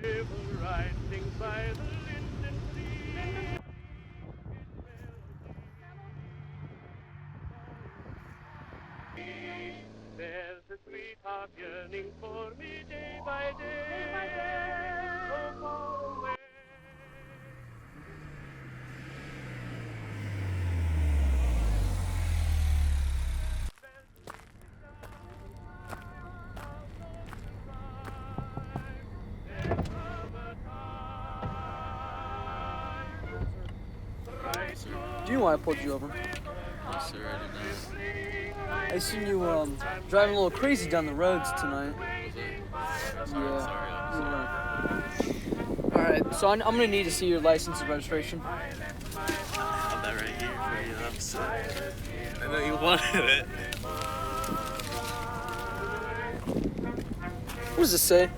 river rising by the linden tree. There's a sweetheart yearning for me day by day, so far away. Do you know why I pulled you over? Yes, sir, I do not. I seen you driving a little crazy down the roads tonight. Sorry, All right, so I'm gonna need to see your license and registration. I have that right here for you. I'm sorry. I know you wanted it. What does this say?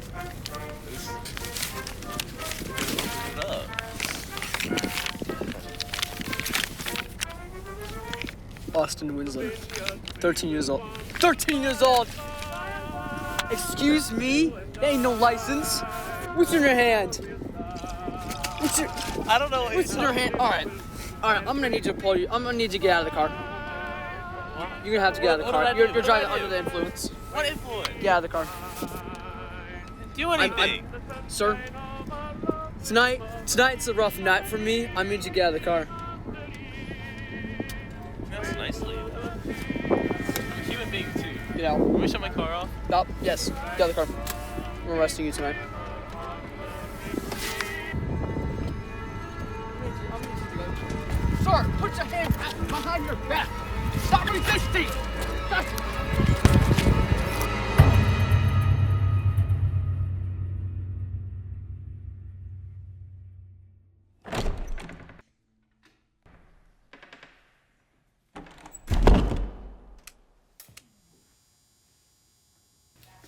Look it up. Austin Winslow, 13 years old. 13 years old! Excuse me? That ain't no license. What's in your hand? I don't know what What's in your hand? All right, I'm gonna need you to pull you. I'm gonna need you to get out of the car. You're gonna have to get out of the car. You're driving under the influence. What influence? Get out of the car. Do anything. Sir, tonight's a rough night for me. I need you to get out of the car. That's nicely. You're a human being too. Get out. Can we shut my car off? Stop. Yes, get out of the car. I'm arresting you tonight. Sir, put your hands behind your back. Stop resisting.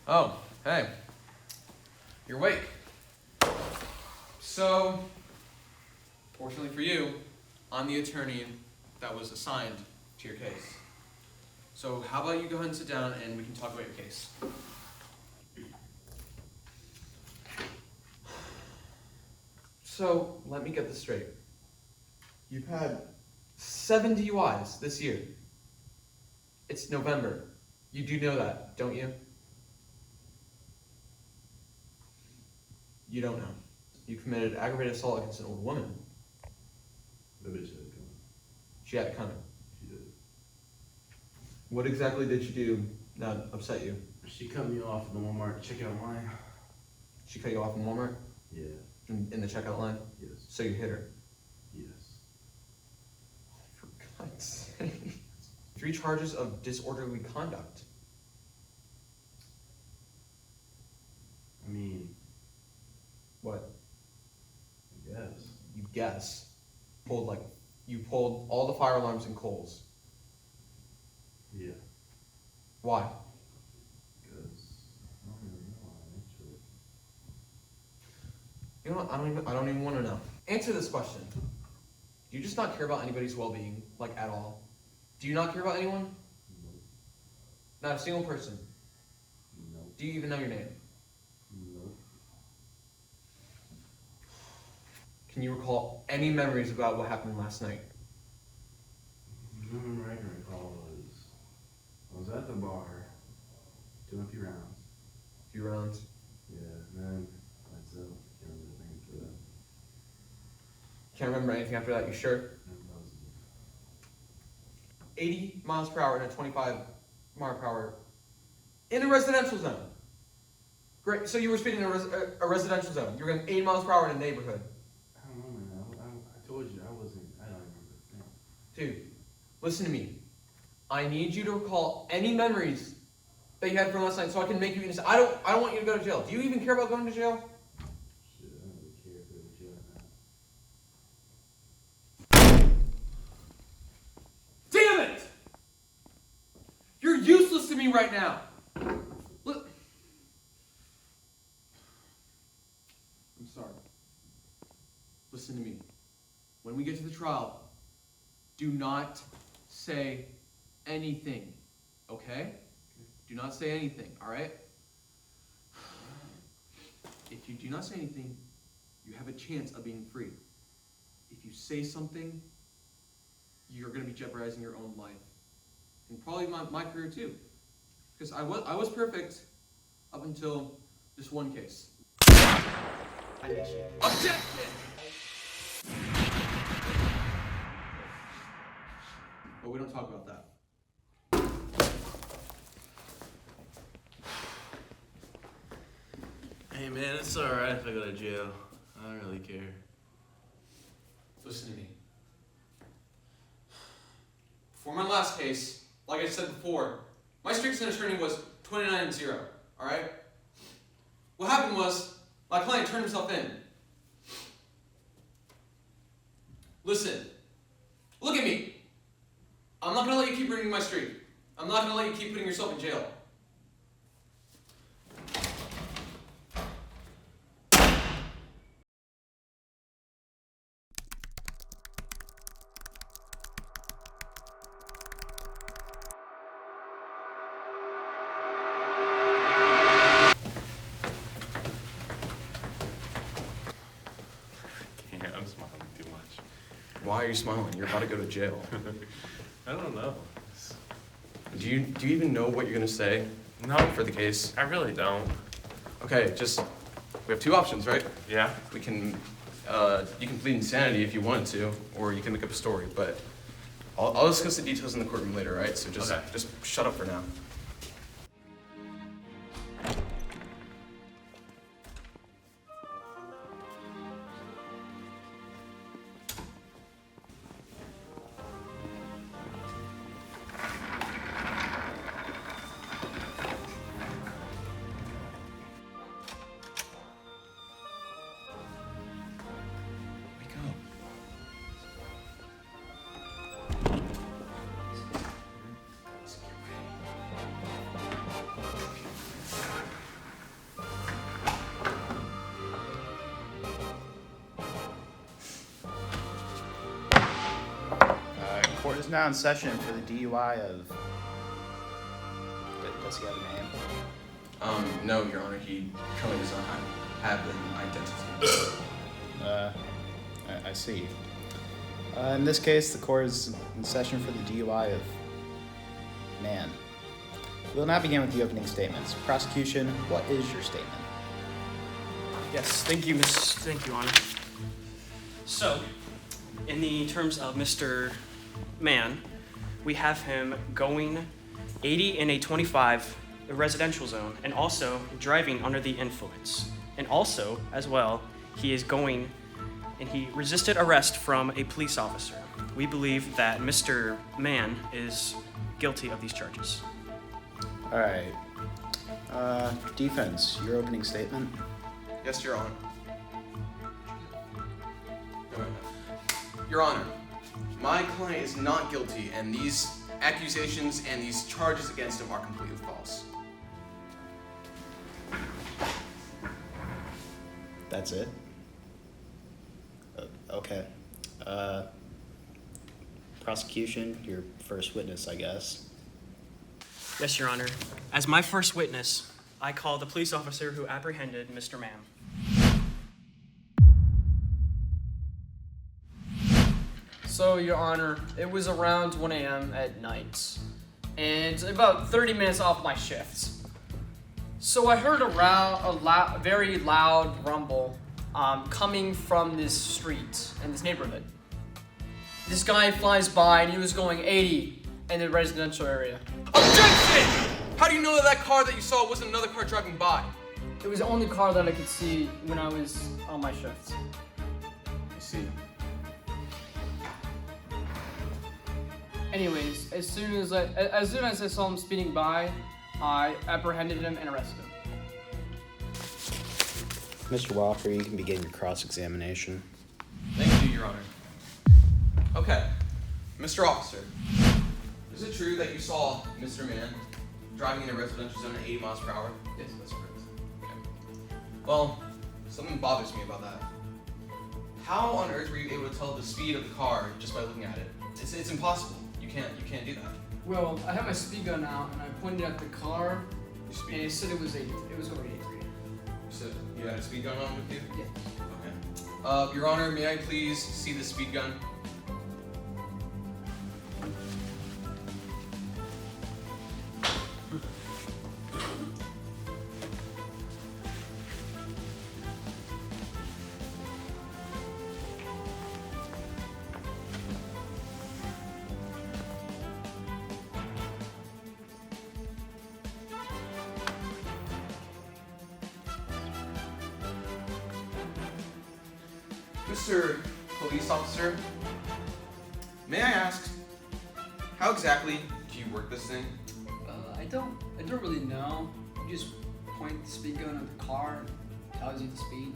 Oh, hey. You're awake. So, fortunately for you, I'm the attorney that was assigned to your case. So how about you go ahead and sit down and we can talk about your case. So, let me get this straight. You've had 7 DUIs this year. It's November. You do know that, don't you? You don't know. You committed aggravated assault against an old woman. That bitch had it coming. She had it coming. She did. What exactly did she do that upset you? She cut me off in the Walmart checkout line. She cut you off in Walmart? Yeah. In the checkout line? Yes. So you hit her? Yes. For God's sake. 3 charges of disorderly conduct. I mean, What? I guess. You guess. You pulled all the fire alarms in Kohl's. Yeah. Why? Because I don't even know, actually. You know what? I don't even want to know. Answer this question. Do you just not care about anybody's well-being, like at all? Do you not care about anyone? Nope. Not a single person. Nope. Do you even know your name? Nope. Can you recall any memories about what happened last night? The only memory I can recall was I was at the bar doing a few rounds. A few rounds? Yeah, and then that's it. Can't remember anything after that. Can't remember anything after that, you sure? And that was 80 miles per hour and a 25 mile per hour in a residential zone. Great, so you were speeding in a residential zone. You were going 80 miles per hour in a neighborhood. I don't know, man. I told you I don't remember a thing. Dude, listen to me. I need you to recall any memories that you had from last night so I can make you innocent. I don't want you to go to jail. Do you even care about going to jail? Shit, I don't really care if it was you or not. Damn it! You're useless to me right now. Look. I'm sorry. Listen to me. When we get to the trial, do not say anything, okay? Do not say anything, all right? If you do not say anything, you have a chance of being free. If you say something, you're going to be jeopardizing your own life. And probably my career too. Because I was perfect up until this one case. I did shit. Objection! But we don't talk about that. Hey man, it's alright if I go to jail. I don't really care. Listen to me. For my last case, like I said before, my strict sentence attorney was 29-0, alright? What happened was, my client turned himself in. Listen, look at me. I'm not gonna let you keep ruining my streak. I'm not gonna let you keep putting yourself in jail. I'm smiling too much. Why are you smiling? You're about to go to jail. I don't know. Do you even know what you're gonna say No, for the case? I really don't. Okay, we have two options, right? Yeah? We can, you can plead insanity if you wanted to, or you can make up a story, but I'll discuss the details in the courtroom later, right? So just shut up for now. Court is now in session for the DUI of... Does he have a name? No, Your Honor, he currently does not have an identity. I see. In this case, the court is in session for the DUI of man. We'll now begin with the opening statements. Prosecution, what is your statement? Yes, thank you, Honor. So, in the terms of Mr. Man, we have him going 80 in a 25 residential zone and also driving under the influence. And also, as well, he is going and he resisted arrest from a police officer. We believe that Mr. Man is guilty of these charges. All right. Defense, your opening statement. Yes, Your Honor. Your Honor, my client is not guilty, and these accusations and these charges against him are completely false. That's it? Okay. Prosecution, your first witness, I guess. Yes, Your Honor. As my first witness, I call the police officer who apprehended Mr. Man. So, Your Honor, it was around 1 a.m. at night, and about 30 minutes off my shift. So I heard a very loud rumble coming from this street in this neighborhood. This guy flies by and he was going 80 in the residential area. Objection! How do you know that car that you saw wasn't another car driving by? It was the only car that I could see when I was on my shift. I see. Anyways, as soon as I saw him speeding by, I apprehended him and arrested him. Mr. Walker, you can begin your cross-examination. Thank you, Your Honor. Okay, Mr. Officer, is it true that you saw Mr. Man driving in a residential zone at 80 miles per hour? Yes, that's correct. Okay. Well, something bothers me about that. How on earth were you able to tell the speed of the car just by looking at it? It's impossible. You can't do that. Well, I had my speed gun out and I pointed at the car and it said it was 80. It was over 83. So you had a speed gun on with you? Yeah. Okay. Your Honor, may I please see the speed gun? Mr. Police Officer, may I ask, how exactly do you work this thing? I don't really know. You just point the speed gun at the car, tells you the speed.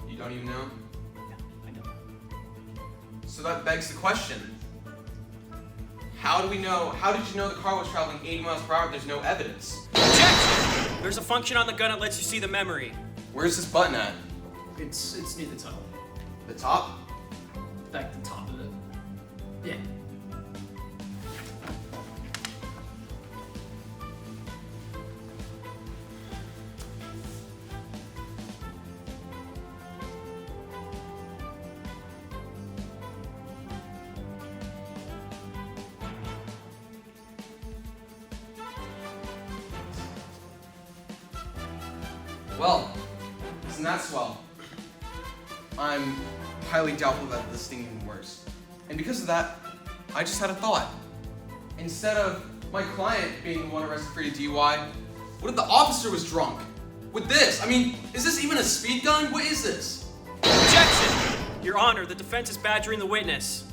You don't even know? I don't know. So that begs the question. How did you know the car was traveling 80 miles per hour if there's no evidence? Objection! There's a function on the gun that lets you see the memory. Where's this button at? It's near the top. The top? In fact, the top of it. Yeah. Well, isn't that swell? I'm highly doubtful that this thing even works. And because of that, I just had a thought. Instead of my client being the one arrested for a DUI, what if the officer was drunk? With this, I mean, is this even a speed gun? What is this? Objection! Your Honor, the defense is badgering the witness.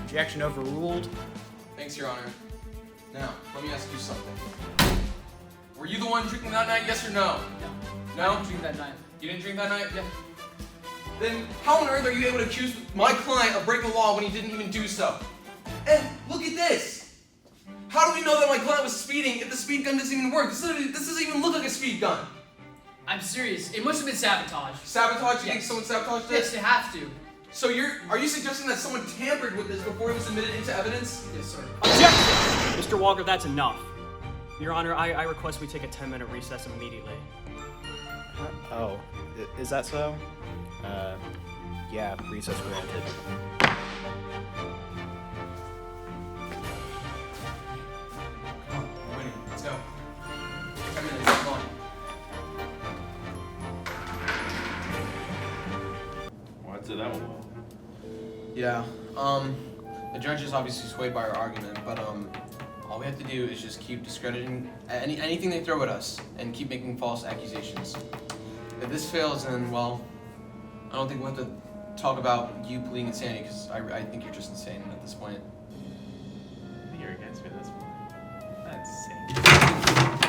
Objection overruled. Thanks, Your Honor. Now, let me ask you something. Were you the one drinking that night, yes or no? No. No? I didn't drink that night. You didn't drink that night? Yeah. Then how on earth are you able to accuse my client of breaking the law when he didn't even do so? And look at this! How do we know that my client was speeding if the speed gun doesn't even work? This doesn't even look like a speed gun. I'm serious. It must have been sabotage. Sabotage? You think Yes. someone sabotaged Yes, this? they have to. So are you suggesting that someone tampered with this before it was admitted into evidence? Yes, sir. Objection! Mr. Walker, that's enough. Your Honor, I request we take a 10-minute recess immediately. Oh, is that so? Yeah, recess granted. Come on, we're winning. Let's go. 10 minutes, come on. What's it out? Yeah, the judge is obviously swayed by our argument, but all we have to do is just keep discrediting anything they throw at us and keep making false accusations. If this fails, then, well, I don't think we'll have to talk about you pleading insanity, because I think you're just insane at this point. You're against me this one. That's sick.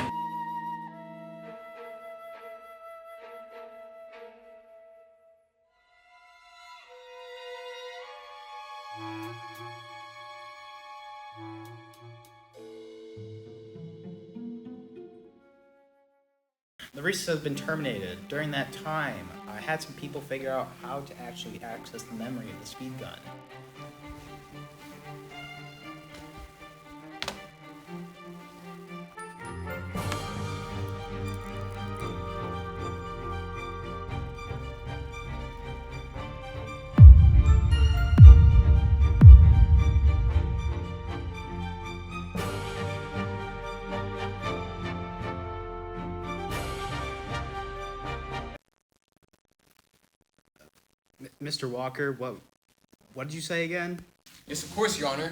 The recess has been terminated. During that time, I had some people figure out how to actually access the memory of the speed gun. Mr. Walker, what did you say again? Yes, of course, Your Honor.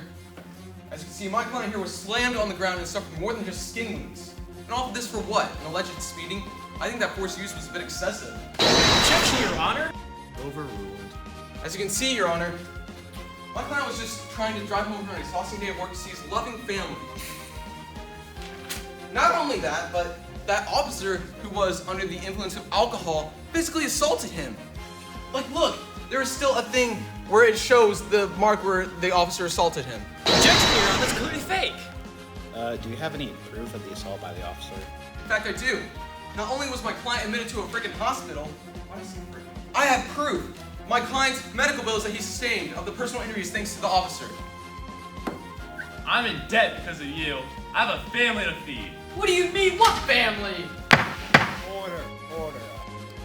As you can see, my client here was slammed on the ground and suffered more than just skin wounds. And all of this for what? An alleged speeding? I think that force use was a bit excessive. Objection, Your Honor! Overruled. As you can see, Your Honor, my client was just trying to drive home from an exhausting day of work to see his loving family. Not only that, but that officer who was under the influence of alcohol physically assaulted him. Like, look, there is still a thing where it shows the mark where the officer assaulted him. Objection, Your Honor, that's clearly fake! Do you have any proof of the assault by the officer? In fact, I do. Not only was my client admitted to a freaking hospital, I have proof. My client's medical bills that he sustained of the personal injuries thanks to the officer. I'm in debt because of you. I have a family to feed. What do you mean? What family? Order.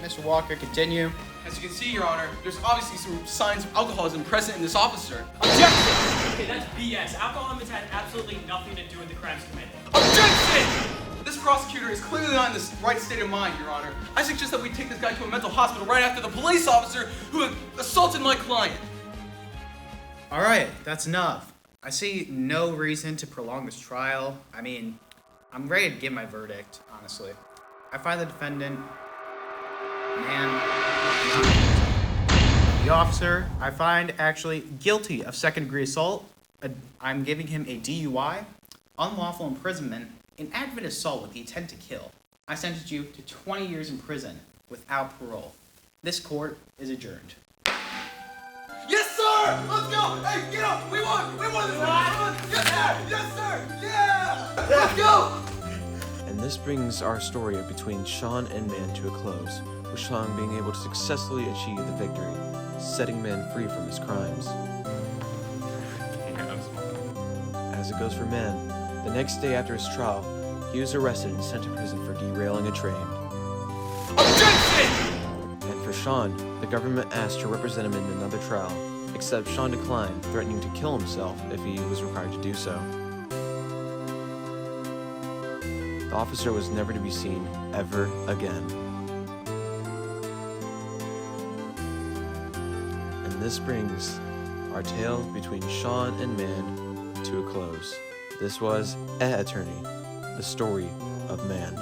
Mr. Walker, continue. As you can see, Your Honor, there's obviously some signs of alcoholism present in this officer. Objection! Okay, that's BS. Alcoholism has had absolutely nothing to do with the crimes committed. Objection! This prosecutor is clearly not in the right state of mind, Your Honor. I suggest that we take this guy to a mental hospital right after the police officer who assaulted my client. All right, that's enough. I see no reason to prolong this trial. I mean, I'm ready to give my verdict, honestly. I find the defendant, the officer, I find actually guilty of second-degree assault. I'm giving him a DUI, unlawful imprisonment, and aggravated assault with the intent to kill. I sentence you to 20 years in prison without parole. This court is adjourned. Yes, sir! Let's go! Hey, get up! We won this! Yes, sir! Yes, sir! Yeah! Let's go! And this brings our story between Sean and Man to a close, with Sean being able to successfully achieve the victory, setting Man free from his crimes. As it goes for Man, the next day after his trial, he was arrested and sent to prison for derailing a train. Objection! And for Sean, the government asked to represent him in another trial, except Sean declined, threatening to kill himself if he was required to do so. The officer was never to be seen ever again. And this brings our tale between Sean and Man to a close. This was Attorney, the story of Man.